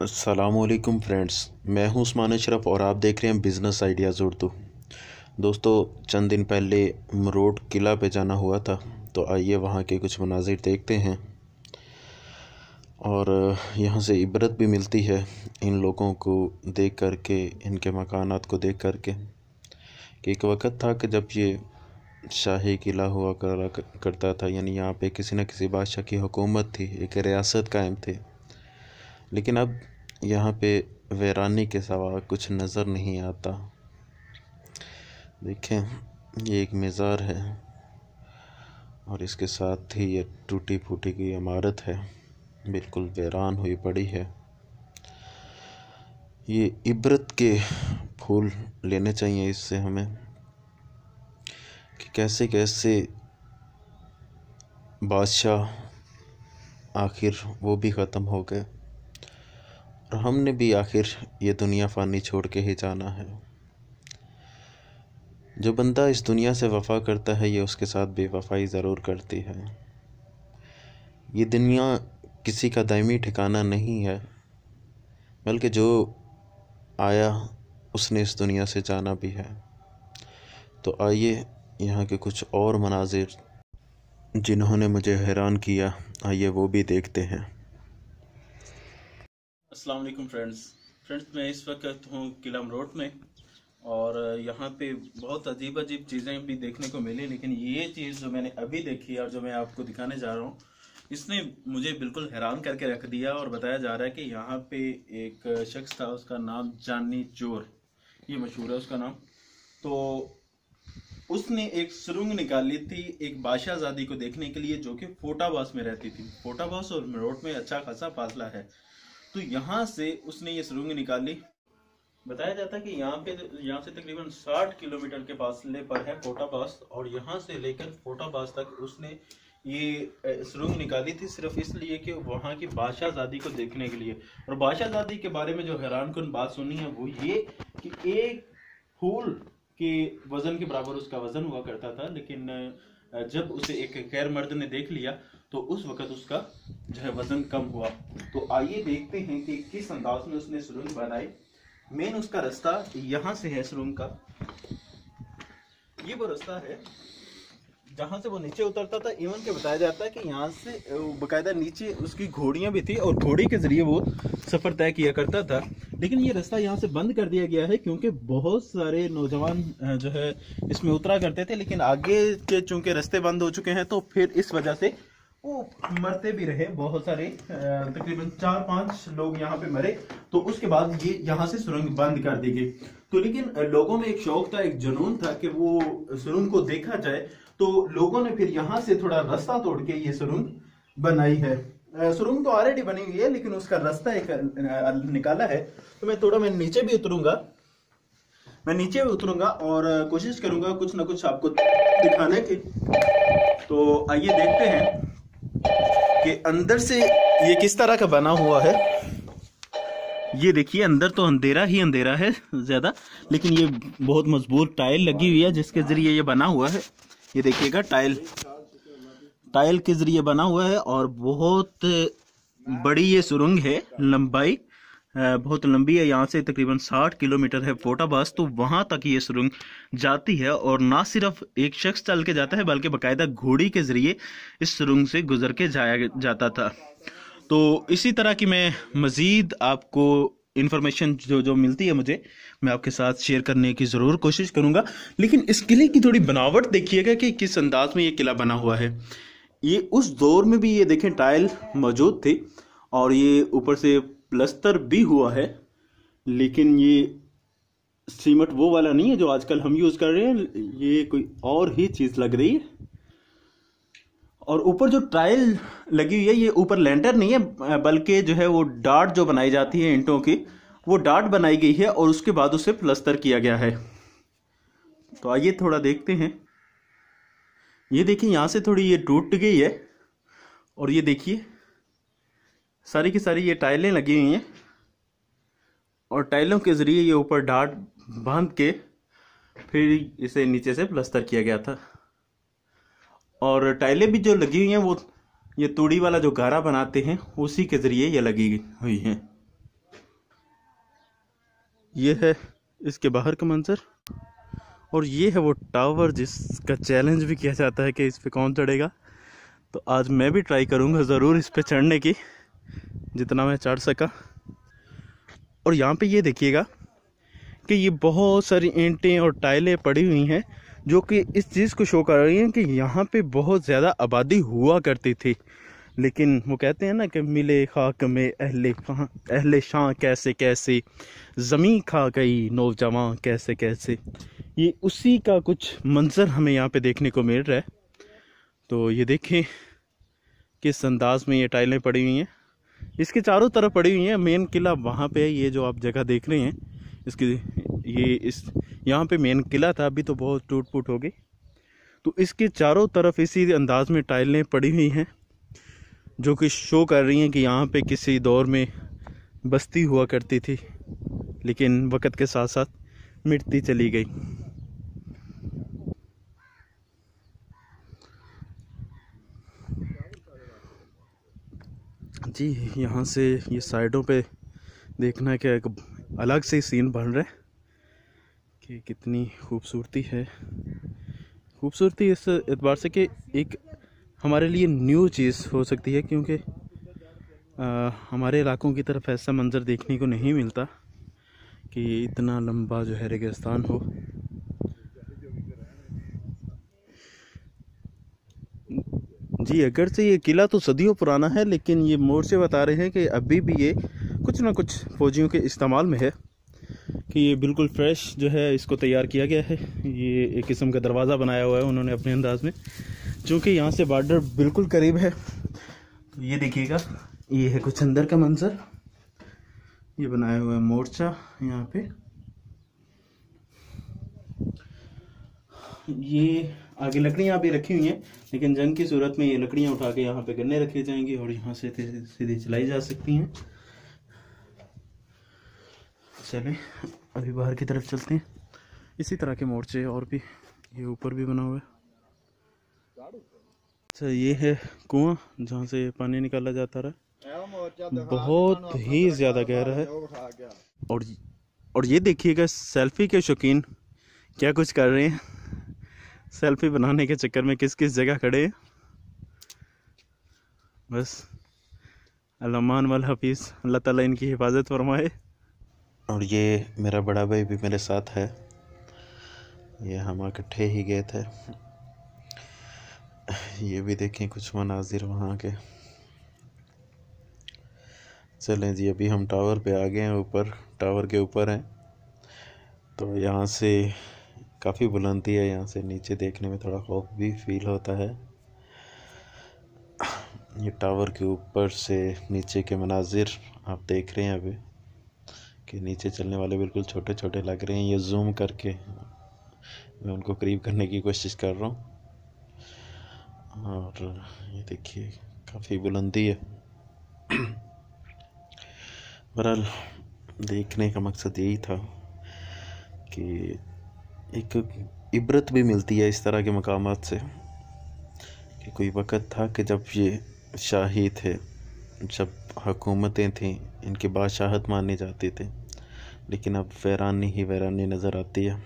अस्सलामुअलैकुम फ्रेंड्स, मैं हूं उस्मान अशरफ और आप देख रहे हैं बिज़नेस आइडियाज़ उर्दू। दोस्तों, चंद दिन पहले मरोट किला पे जाना हुआ था, तो आइए वहां के कुछ मनाजिर देखते हैं और यहां से इबरत भी मिलती है इन लोगों को देख कर के, इनके मकानात को देख कर के कि एक वक्त था कि जब ये शाही किला हुआ करता था, यानी यहाँ पे किसी न किसी बादशाह की हुकूमत थी, एक रियासत कायम थी। लेकिन अब यहाँ पे वीरानी के सिवा कुछ नज़र नहीं आता। देखें, ये एक मज़ार है और इसके साथ ही ये टूटी फूटी की इमारत है, बिल्कुल वीरान हुई पड़ी है। ये इबरत के फूल लेने चाहिए इससे हमें कि कैसे कैसे बादशाह आखिर वो भी ख़त्म हो गए और हमने भी आखिर ये दुनिया फ़ानी छोड़ के ही जाना है। जो बंदा इस दुनिया से वफ़ा करता है, ये उसके साथ बेवफ़ाई ज़रूर करती है। ये दुनिया किसी का दायमी ठिकाना नहीं है, बल्कि जो आया उसने इस दुनिया से जाना भी है। तो आइए यहाँ के कुछ और मनाजिर जिन्होंने मुझे हैरान किया, आइए वो भी देखते हैं। अस्सलाम वालेकुम फ्रेंड्स, मैं इस वक्त हूँ किला मरोट में और यहाँ पे बहुत अजीब अजीब चीज़ें भी देखने को मिली, लेकिन ये चीज़ जो मैंने अभी देखी और जो मैं आपको दिखाने जा रहा हूँ, इसने मुझे बिल्कुल हैरान करके रख दिया। और बताया जा रहा है कि यहाँ पे एक शख्स था, उसका नाम जानी चोर, ये मशहूर है उसका नाम। तो उसने एक सुरंग निकाली थी एक बादशाहजादी को देखने के लिए, जो कि फोटाबास में रहती थी। फोटाबास और मरोट में अच्छा खासा फासला है, तो यहाँ से उसने ये सुरंग निकाली। बताया जाता है कि यहाँ से तकरीबन 60 किलोमीटर के फासले पर है फोटाबास, और यहाँ से लेकर फोटाबास तक उसने ये सुरंग निकाली थी सिर्फ इसलिए कि वहाँ की बादशाहजादी को देखने के लिए। और बादशाहजादी के बारे में जो हैरानकुन बात सुनी है वो ये कि एक फूल के वजन के बराबर उसका वजन हुआ करता था, लेकिन जब उसे एक गैर मर्द ने देख लिया तो उस वक्त उसका जो है वजन कम हुआ। तो आइए देखते हैं कि किस अंदाज में उसने सुरंग बनाई। मेन उसका रास्ता यहाँ से है, सुरंग का ये वो रास्ता है जहां से वो नीचे उतरता था। इवन के बताया जाता है कि यहाँ से बकायदा नीचे उसकी घोड़ियां भी थी और घोड़ी के जरिए वो सफर तय किया करता था। लेकिन ये रास्ता यहाँ से बंद कर दिया गया है क्योंकि बहुत सारे नौजवान जो है इसमें उतरा करते थे, लेकिन आगे के चूंकि रास्ते बंद हो चुके हैं तो फिर इस वजह से वो मरते भी रहे। बहुत सारे तकरीबन 4-5 लोग यहाँ पे मरे, तो उसके बाद ये यहाँ से सुरंग बंद कर दी गई। तो लेकिन लोगों में एक शौक था, एक जुनून था कि वो सुरंग को देखा जाए, तो लोगों ने फिर यहाँ से थोड़ा रास्ता तोड़ के ये सुरंग बनाई है। सुरंग तो ऑलरेडी बनी हुई है, लेकिन उसका रास्ता एक निकाला है। तो मैं नीचे भी उतरूंगा और कोशिश करूंगा कुछ ना कुछ आपको दिखाने की। तो आइए देखते हैं कि अंदर से ये किस तरह का बना हुआ है। ये देखिए, अंदर तो अंधेरा ही अंधेरा है ज्यादा, लेकिन ये बहुत मजबूत टाइल लगी हुई है जिसके जरिए ये बना हुआ है। ये देखिएगा, टाइल के जरिए बना हुआ है और बहुत बड़ी ये सुरंग है। लंबाई बहुत लंबी है, यहाँ से तकरीबन 60 किलोमीटर है फोटाबास, तो वहां तक ये सुरंग जाती है। और ना सिर्फ एक शख्स चल के जाता है, बल्कि बाकायदा घोड़ी के जरिए इस सुरंग से गुजर के जाया जाता था। तो इसी तरह की मैं मजीद आपको इंफॉर्मेशन जो मिलती है मुझे, मैं आपके साथ शेयर करने की ज़रूर कोशिश करूंगा। लेकिन इस किले की थोड़ी बनावट देखिएगा कि किस अंदाज में ये किला बना हुआ है। ये उस दौर में भी ये देखें टाइल मौजूद थे और ये ऊपर से प्लस्तर भी हुआ है, लेकिन ये सीमेंट वो वाला नहीं है जो आजकल हम यूज़ कर रहे हैं, ये कोई और ही चीज़ लग रही है। और ऊपर जो टाइल लगी हुई है, ये ऊपर लेंटर नहीं है, बल्कि जो है वो डाट जो बनाई जाती है ईंटों की, वो डाट बनाई गई है और उसके बाद उसे प्लस्तर किया गया है। तो आइए थोड़ा देखते हैं। ये देखिए, यहाँ से थोड़ी ये टूट गई है और ये देखिए सारी की सारी ये टाइलें लगी हुई हैं और टाइलों के जरिए ये ऊपर डाट बांध के फिर इसे नीचे से प्लस्तर किया गया था। और टाइलें भी जो लगी हुई हैं वो ये तूड़ी वाला जो गारा बनाते हैं उसी के जरिए ये लगी हुई हैं। ये है इसके बाहर का मंजर, और ये है वो टावर जिसका चैलेंज भी किया जाता है कि इस पे कौन चढ़ेगा। तो आज मैं भी ट्राई करूँगा ज़रूर इस पे चढ़ने की, जितना मैं चढ़ सका। और यहाँ पे ये देखिएगा कि ये बहुत सारी ईंटें और टाइलें पड़ी हुई हैं, जो कि इस चीज़ को शो कर रही हैं कि यहाँ पे बहुत ज़्यादा आबादी हुआ करती थी। लेकिन वो कहते हैं ना कि मिले खाक में अहले शां कैसे कैसे, ज़मीं खा गई नौजवां कैसे कैसे। ये उसी का कुछ मंजर हमें यहाँ पे देखने को मिल रहा है। तो ये देखें किस अंदाज में ये टाइलें पड़ी हुई हैं, इसके चारों तरफ पड़ी हुई हैं। मेन किला वहाँ पे है, ये जो आप जगह देख रहे हैं इसकी, यहाँ पे मेन किला था, अभी तो बहुत टूट फूट हो गई। तो इसके चारों तरफ इसी अंदाज में टाइलें पड़ी हुई हैं, जो कि शो कर रही हैं कि यहाँ पे किसी दौर में बस्ती हुआ करती थी, लेकिन वक्त के साथ साथ मिटती चली गई। जी, यहाँ से ये साइडों पे देखना क्या एक अलग से सीन बन रहा है कि कितनी खूबसूरती है। खूबसूरती इस एतबार से कि एक हमारे लिए न्यू चीज़ हो सकती है, क्योंकि हमारे इलाकों की तरफ ऐसा मंज़र देखने को नहीं मिलता कि इतना लंबा जो है रेगिस्तान हो। जी, अगर से ये किला तो सदियों पुराना है, लेकिन ये मोर्चे बता रहे हैं कि अभी भी ये कुछ ना कुछ फौजियों के इस्तेमाल में है, कि ये बिल्कुल फ्रेश जो है इसको तैयार किया गया है। ये एक किस्म का दरवाज़ा बनाया हुआ है उन्होंने अपने अंदाज में, क्योंकि यहाँ से बॉर्डर बिल्कुल करीब है। तो ये देखिएगा, ये है कुछ अंदर का मंजर, ये बनाया हुआ है मोर्चा यहाँ पे। ये आगे लकड़ियाँ भी रखी हुई हैं, लेकिन जंग की सूरत में ये लकड़ियाँ उठा के यहाँ पे गन्ने रखी जाएंगी और यहाँ से सीधी चलाई जा सकती हैं। चलें अभी बाहर की तरफ चलते हैं। इसी तरह के मोर्चे और भी ये ऊपर भी बना हुआ है। अच्छा, ये है कुआं जहाँ से पानी निकाला जाता रहा, बहुत ही ज़्यादा गहरा है। और ये देखिएगा सेल्फी के शौकीन क्या कुछ कर रहे हैं, सेल्फी बनाने के चक्कर में किस किस जगह खड़े हैं। बस अल-अमान वल हफीज़, अल्लाह ताला इनकी हिफाजत फरमाए। और ये मेरा बड़ा भाई भी मेरे साथ है, ये हम इकट्ठे ही गए थे। ये भी देखें कुछ मनाजिर वहाँ के। चलें जी, अभी हम टावर पे आ गए हैं, ऊपर टावर के ऊपर हैं। तो यहाँ से काफ़ी बुलंदी है, यहाँ से नीचे देखने में थोड़ा खौफ भी फील होता है। ये टावर के ऊपर से नीचे के मनाजिर आप देख रहे हैं अभी, कि नीचे चलने वाले बिल्कुल छोटे छोटे लग रहे हैं। ये जूम करके मैं उनको करीब करने की कोशिश कर रहा हूँ। और ये देखिए काफ़ी बुलंदी है। बहरहाल देखने का मकसद यही था कि एक इबरत भी मिलती है इस तरह के मकामात से, कि कोई वक़्त था कि जब ये शाही थे, जब हुकूमतें थीं, इनकी बादशाहत मानी जाती थी, लेकिन अब वीरानी ही वीरानी नज़र आती है।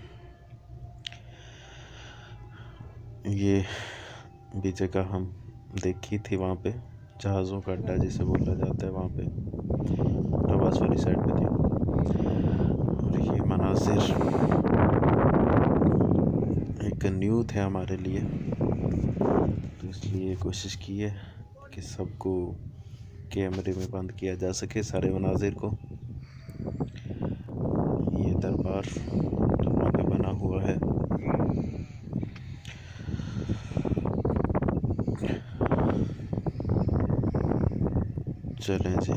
ये भी जगह हम देखी थी, वहाँ पे जहाज़ों का अड्डा जिसे बोला जाता है, वहाँ पे नवाज वाली साइड पे थी। और ये मनाजिर एक न्यू थे हमारे लिए, तो इसलिए कोशिश की है कि सबको कैमरे में बंद किया जा सके, सारे मनाजिर को। ये दरबार जो वहाँ पे बना हुआ है, चलें जी,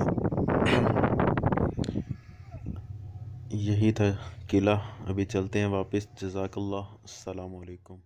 यही था किला। अभी चलते हैं वापस। जज़ाकल्लाह, अस्सलामु अलैकुम।